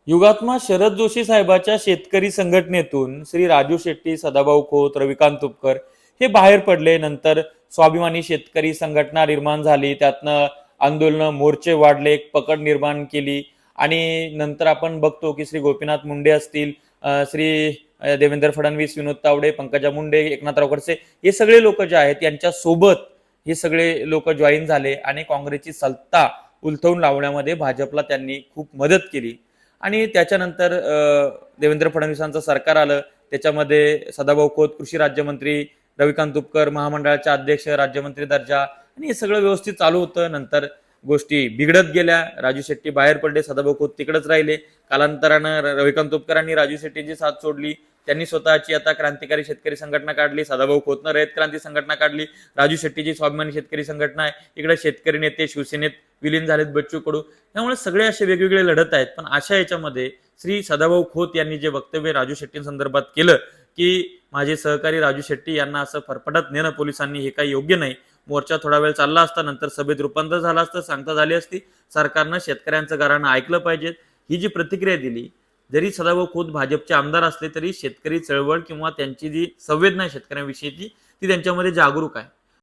युगात्मा शरद जोशी साहेबाच्या शेतकरी संघटनेतून श्री राजू शेट्टी, सदाभाऊ खोत, रविकांत तुपकर हे बाहेर पडले. नंतर स्वाभिमानी शेतकरी संघटना निर्माण झाली, त्यातनं आंदोलन मोर्चे वाढले, एक पकड निर्माण केली. आणि नंतर आपण बघतो की श्री गोपीनाथ मुंडे असतील, श्री देवेंद्र फडणवीस, विनोद तावडे, पंकजा मुंडे, एकनाथराव खडसे, हे सगळे लोक जे आहेत यांच्या सोबत हे सगळे लोक जॉईन झाले आणि काँग्रेसची सत्ता उलथवून लावण्यामध्ये भाजपला त्यांनी खूप मदत केली. आणि त्याच्यानंतर देवेंद्र फडणवीसांचं सरकार आलं. त्याच्यामध्ये सदाभाऊ खोत कृषी राज्यमंत्री, रविकांत तुपकर महामंडळाचे अध्यक्ष, राज्यमंत्री दर्जा, आणि हे सगळं व्यवस्थित चालू होतं. नंतर गोष्टी बिघडत गेल्या. राजू शेट्टी बाहेर पडले, सदाभाऊ खोत तिकडेच राहिले. कालांतरानं रविकांत तुपकरांनी राजू शेट्टीची साथ सोडली. त्यांनी स्वतःची आता क्रांतिकारी शेतकरी संघटना काढली. सदाभाऊ खोतनं रयत क्रांती संघटना काढली. राजू शेट्टीची स्वाभिमानी शेतकरी संघटना आहे. इकडे शेतकरी नेते शिवसेनेत विलीन झालेत, बच्चू कडू. त्यामुळे सगळे असे वेगवेगळे लढत आहेत. पण अशा याच्यामध्ये श्री सदाभाऊ खोत यांनी जे वक्तव्य राजू शेट्टींसंदर्भात केलं की माझे सहकारी राजू शेट्टी यांना असं फरफटत नेणं पोलिसांनी हे काही योग्य नाही. मोर्चा थोडा वेळ चालला असता, नंतर सभेत रूपांतर झालं असतं, सांगता झाली असती. सरकारनं शेतकऱ्यांचं गाऱ्हाणं ऐकलं पाहिजे, ही जी प्रतिक्रिया दिली. जरी सदाभाऊ खोत भाजपचे आमदार असले तरी शेतकरी चळवळ किंवा त्यांची जी संवेदना आहे शेतकऱ्यांविषयीची ती त्यांच्यामध्ये जागरूक आहे.